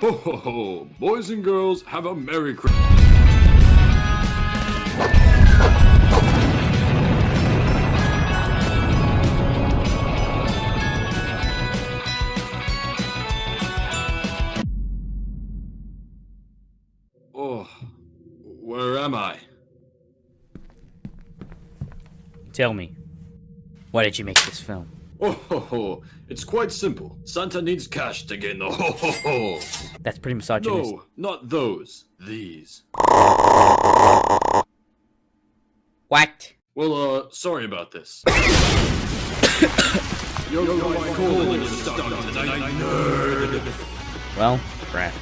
Ho ho ho! Boys and girls, have a Merry Christmas. Oh, where am I? Tell me, why did you make this film? Oh ho ho! It's quite simple. Santa needs cash to gain the ho ho ho! That's pretty misogynistic. No, not those. These. What? Well, sorry about this. You're quite cool and stuck tonight, nerd! Well, crap.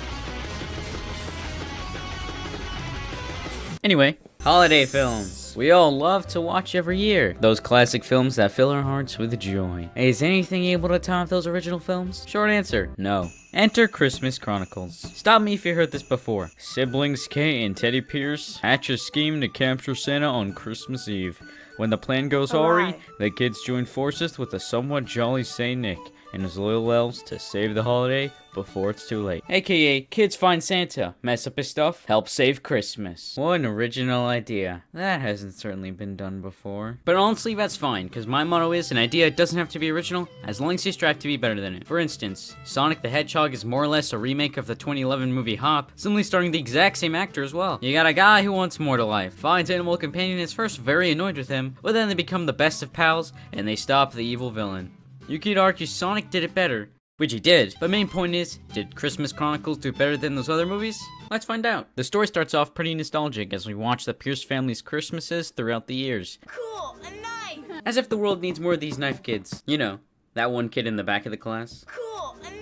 Anyway, holiday films. We all love to watch every year. Those classic films that fill our hearts with joy. Is anything able to top those original films? Short answer, no. Enter Christmas Chronicles. Stop me if you heard this before. Siblings Kate and Teddy Pierce hatch a scheme to capture Santa on Christmas Eve. When the plan goes awry, the kids join forces with a somewhat jolly Saint Nick and his loyal elves to save the holiday before it's too late. AKA, kids find Santa, mess up his stuff, help save Christmas. What an original idea. That hasn't certainly been done before. But honestly, that's fine, because my motto is, an idea doesn't have to be original, as long as you strive to be better than it. For instance, Sonic the Hedgehog is more or less a remake of the 2011 movie Hop, simply starring the exact same actor as well. You got a guy who wants more to life, finds animal companion and is first very annoyed with him, but then they become the best of pals, and they stop the evil villain. You could argue Sonic did it better, which he did, but main point is, did Christmas Chronicles do better than those other movies? Let's find out. The story starts off pretty nostalgic as we watch the Pierce family's Christmases throughout the years. Cool, a knife! As if the world needs more of these knife kids. You know, that one kid in the back of the class. Cool, a knife!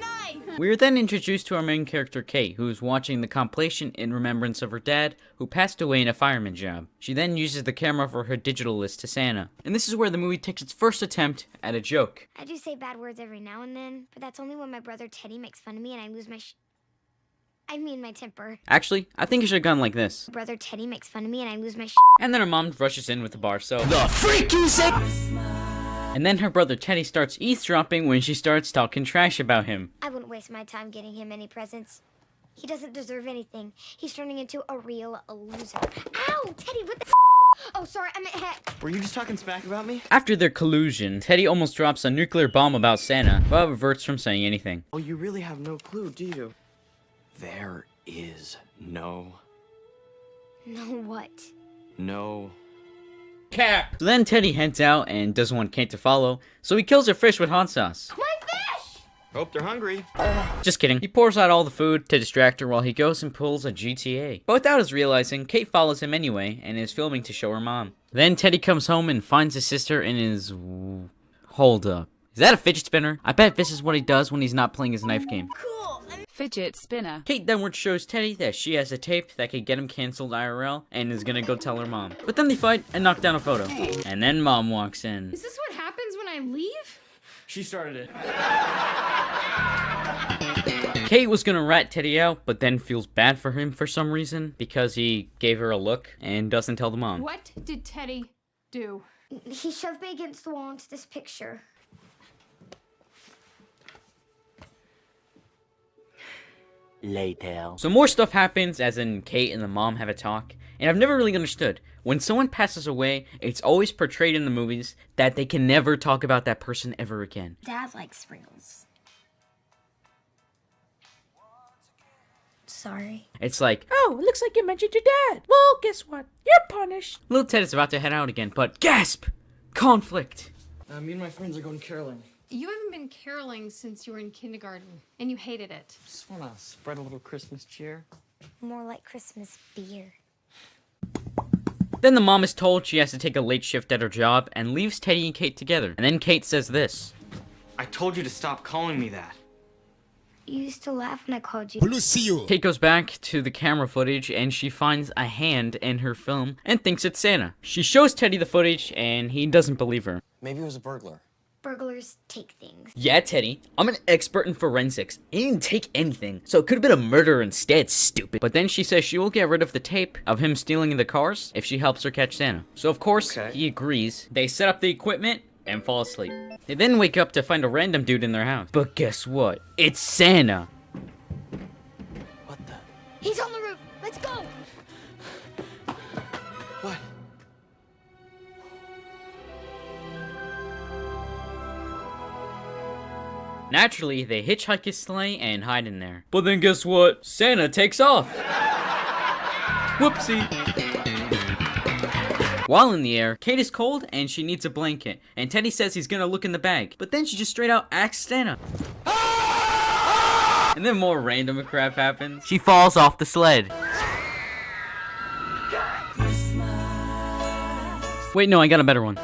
We are then introduced to our main character Kate, who is watching the compilation in remembrance of her dad, who passed away in a fireman job. She then uses the camera for her digital list to Santa. And this is where the movie takes its first attempt at a joke. I do say bad words every now and then, but that's only when my brother Teddy makes fun of me and I lose my my temper. Actually, I think it should have gone like this. Brother Teddy makes fun of me and I lose my And then her mom rushes in with the bar, so The freak you said! And then her brother Teddy starts eavesdropping when she starts talking trash about him. I wouldn't waste my time getting him any presents. He doesn't deserve anything. He's turning into a real loser. Ow! Teddy, what the Oh, sorry, I meant heck. Were you just talking smack about me? After their collusion, Teddy almost drops a nuclear bomb about Santa, but reverts from saying anything. Oh, you really have no clue, do you? There is no what? Cap! So then Teddy heads out and doesn't want Kate to follow, so he kills her fish with hot sauce. My fish! Hope they're hungry. Just kidding. He pours out all the food to distract her while he goes and pulls a GTA. But without us realizing, Kate follows him anyway and is filming to show her mom. Then Teddy comes home and finds his sister in his... Hold up. Is that a fidget spinner? I bet this is what he does when he's not playing his knife game. Cool, a Fidget spinner. Kate then shows Teddy that she has a tape that could get him canceled IRL and is gonna go tell her mom. But then they fight and knock down a photo. And then mom walks in. Is this what happens when I leave? She started it. Kate was gonna rat Teddy out, but then feels bad for him for some reason because he gave her a look and doesn't tell the mom. What did Teddy do? He shoved me against the wall into this picture. Later. So more stuff happens, as in Kate and the mom have a talk, and I've never really understood. When someone passes away, it's always portrayed in the movies that they can never talk about that person ever again. Dad likes sprinkles. Sorry. It's like, oh, it looks like you mentioned your dad. Well, guess what? You're punished. Little Ted is about to head out again, but gasp! Conflict. Me and my friends are going caroling. You haven't been caroling since you were in kindergarten, and you hated it. Just wanna spread a little Christmas cheer. More like Christmas beer. Then the mom is told she has to take a late shift at her job and leaves Teddy and Kate together. And then Kate says this. I told you to stop calling me that. You used to laugh when I called you. Kate goes back to the camera footage and she finds a hand in her film and thinks it's Santa. She shows Teddy the footage and he doesn't believe her. Maybe it was a burglar. Burglars take things. Yeah, Teddy, I'm an expert in forensics. He didn't take anything, so it could have been a murder instead, stupid. But then she says she will get rid of the tape of him stealing the cars if she helps her catch Santa. So of course, he agrees. They set up the equipment and fall asleep. They then wake up to find a random dude in their house. But guess what? It's Santa. go! What? Naturally, they hitchhike his sleigh and hide in there. But then guess what? Santa takes off! Whoopsie! While in the air, Kate is cold and she needs a blanket, and Teddy says he's gonna look in the bag, but then she just straight out asks Santa. And then more random crap happens. She falls off the sled. Wait, no, I got a better one.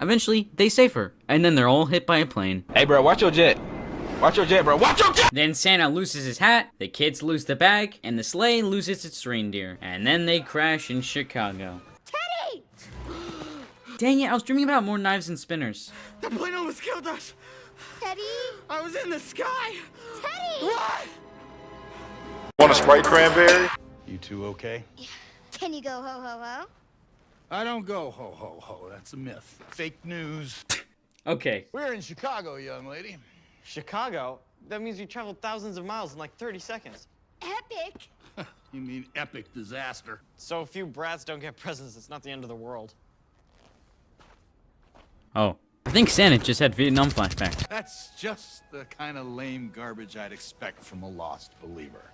Eventually, they save her, and then they're all hit by a plane. Hey, bro, watch your jet. Watch your jet, bro. Watch your jet! Then Santa loses his hat, the kids lose the bag, and the sleigh loses its reindeer. And then they crash in Chicago. Teddy! Dang it, I was dreaming about more knives and spinners. The plane almost killed us. Teddy? I was in the sky. Teddy! What? Want a Sprite cranberry? You two okay? Can you go ho ho ho? I don't go ho ho ho. That's a myth. Fake news. Okay. We're in Chicago, young lady. Chicago? That means we traveled thousands of miles in like 30 seconds. Epic! You mean epic disaster. So if you brats don't get presents, it's not the end of the world. Oh. I think Santa just had Vietnam flashbacks. That's just the kind of lame garbage I'd expect from a lost believer.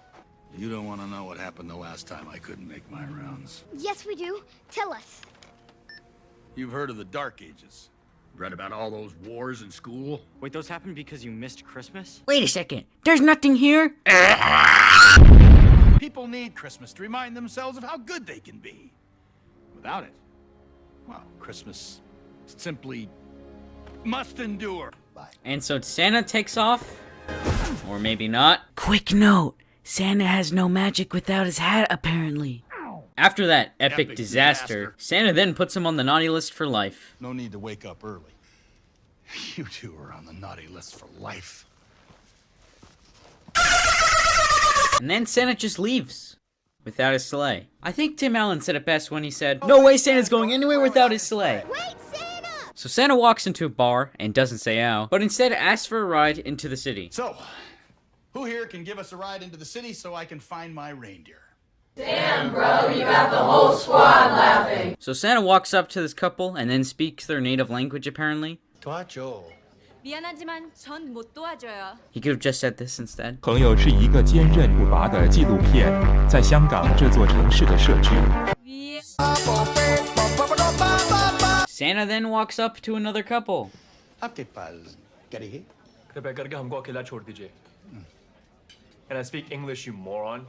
You don't want to know what happened the last time I couldn't make my rounds. Yes, we do. Tell us. You've heard of the Dark Ages. Read about all those wars in school? Wait, those happened because you missed Christmas? Wait a second. There's nothing here? People need Christmas to remind themselves of how good they can be. Without it, well, Christmas simply must endure. Bye. And so Santa takes off? Or maybe not. Quick note. Santa has no magic without his hat, apparently. After that epic disaster, Santa then puts him on the naughty list for life. No need to wake up early. You two are on the naughty list for life. And then Santa just leaves. Without his sleigh. I think Tim Allen said it best when he said, "No way Santa's going anywhere without his sleigh." Wait, Santa! So Santa walks into a bar and doesn't say ow, but instead asks for a ride into the city. So, who here can give us a ride into the city so I can find my reindeer? So Santa walks up to this couple and then speaks their native language apparently. 도와줘. 미안하지만 전 못 도와줘요. He could have just said this instead. 朋友是一个坚韧不拔的纪录片，在香港这座城市的社区。 Santa then walks up to another couple. आपके पास गाड़ी है? कृपया करके हमको अकेला छोड़ दीजिए. And I speak English, you moron.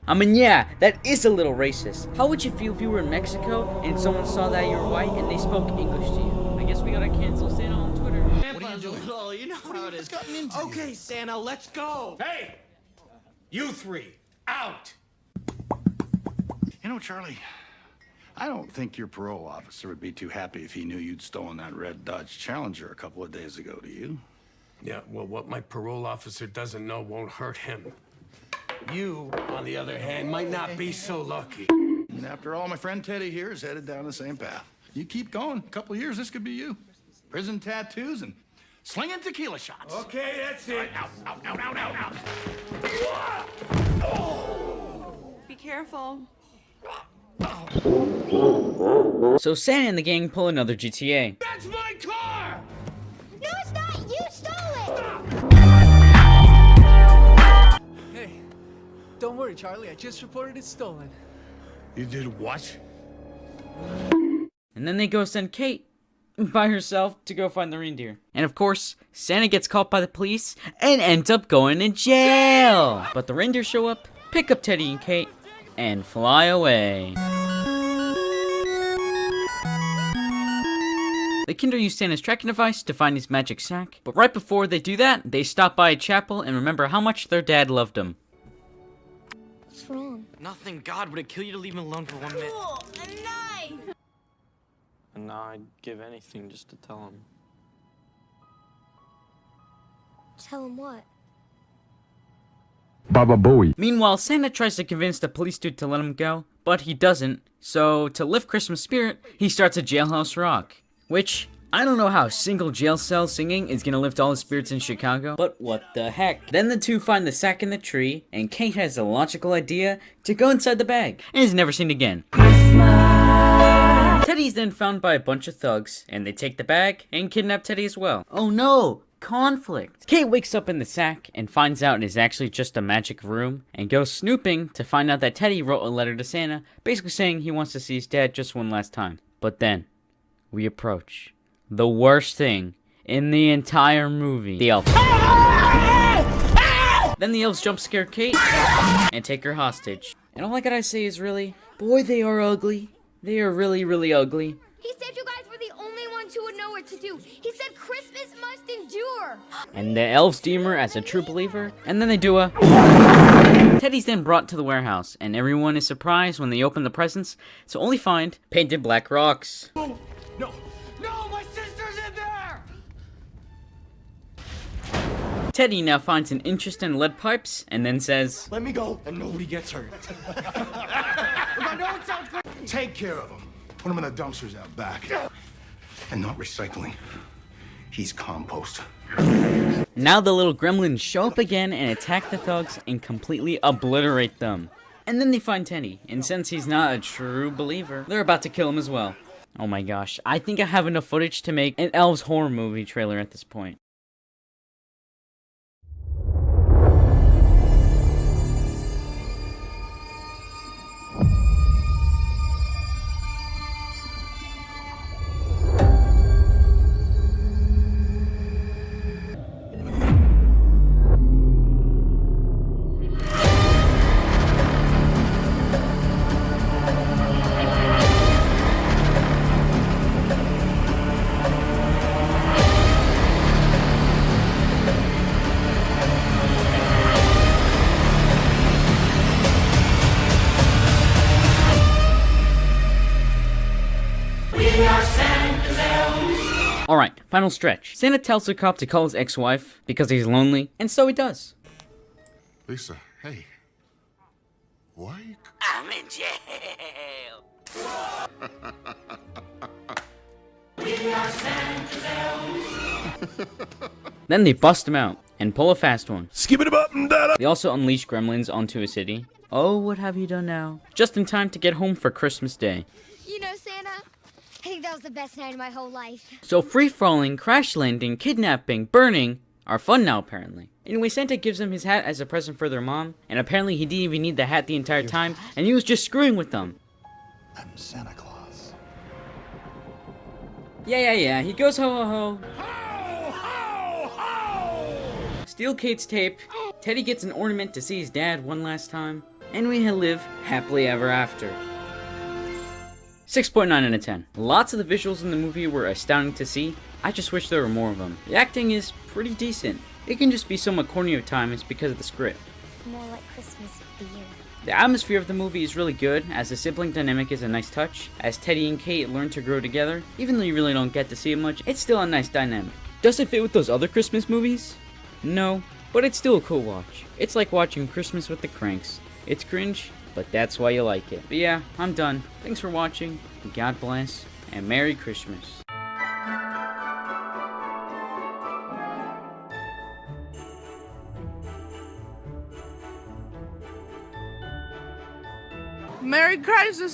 I mean, yeah, that is a little racist. How would you feel if you were in Mexico and someone saw that you were white and they spoke English to you? I guess we gotta cancel Santa on Twitter. What are you doing? You know how it is. Okay, Santa, let's go. Hey! You three, out! You know, Charlie, I don't think your parole officer would be too happy if he knew you'd stolen that red Dodge Challenger a couple of days ago, do you? Yeah, well, what my parole officer doesn't know won't hurt him. You, on the other hand, might not be so lucky. And after all, my friend Teddy here is headed down the same path. You keep going, a couple of years, this could be you. Prison tattoos and slinging tequila shots. Okay, that's it. Out. Be careful. So Santa and the gang pull another GTA. That's my car! No, it's not! You stole it! Hey, don't worry, Charlie. I just reported it stolen. You did what? And then they go send Kate by herself to go find the reindeer. And of course, Santa gets caught by the police and ends up going to jail. But the reindeer show up, pick up Teddy and Kate, and fly away. The Kinder use Santa's tracking device to find his magic sack, but right before they do that, they stop by a chapel and remember how much their dad loved them. What's wrong? Nothing. God, would it kill you to leave him alone for 1 minute? Cool. A knife. And now I'd give anything just to tell him. Tell him what? Baba Bowie. Meanwhile, Santa tries to convince the police dude to let him go, but he doesn't. So, to lift Christmas spirit, he starts a Jailhouse Rock. Which, I don't know how a single jail cell singing is gonna lift all the spirits in Chicago, but what the heck. Then the two find the sack in the tree, and Kate has the logical idea to go inside the bag, and is never seen again. Teddy's then found by a bunch of thugs, and they take the bag and kidnap Teddy as well. Oh no! Conflict. Kate wakes up in the sack and finds out it is actually just a magic room and goes snooping to find out that Teddy wrote a letter to Santa basically saying he wants to see his dad just one last time. But then we approach the worst thing in the entire movie. The elves. Then the elves jump scare Kate and take her hostage. And all I gotta say is really, boy, they are ugly. They are really, really ugly. He said you guys were the only ones who would know what to do. He said Christmas must endure. And the elves deem her as a true believer, and then they do a... Teddy's then brought to the warehouse, and everyone is surprised when they open the presents to only find painted black rocks. No, my sister's in there! Teddy now finds an interest in lead pipes, and then says, Let me go, and nobody gets hurt. I know it sounds good. Take care of him. Put him in the dumpsters out back. And not recycling. He's compost. Now the little gremlins show up again and attack the thugs and completely obliterate them. And then they find Teddy, and since he's not a true believer, they're about to kill him as well. Oh my gosh, I think I have enough footage to make an Elves horror movie trailer at this point. Alright, final stretch. Santa tells the cop to call his ex-wife because he's lonely, and so he does. Lisa, hey. Why? I'm in jail. Then they bust him out and pull a fast one. Skip it up and down. They also unleash gremlins onto a city. Oh, what have you done now? Just in time to get home for Christmas Day. You know, Santa, I think that was the best night of my whole life. So free-falling, crash landing, kidnapping, burning are fun now apparently. Anyway, Santa gives him his hat as a present for their mom, and apparently he didn't even need the hat the entire time, and he was just screwing with them. I'm Santa Claus. Yeah, he goes ho ho ho. Steal Kate's tape, Teddy gets an ornament to see his dad one last time, and we live happily ever after. 6.9 out of 10. Lots of the visuals in the movie were astounding to see. I just wish there were more of them. The acting is pretty decent. It can just be somewhat corny at times because of the script. More like Christmas beer. The atmosphere of the movie is really good, as the sibling dynamic is a nice touch. As Teddy and Kate learn to grow together, even though you really don't get to see it much, it's still a nice dynamic. Does it fit with those other Christmas movies? No, but it's still a cool watch. It's like watching Christmas with the Cranks. It's cringe, but that's why you like it. But yeah, I'm done. Thanks for watching, God bless, and Merry Christmas. Merry Christmas.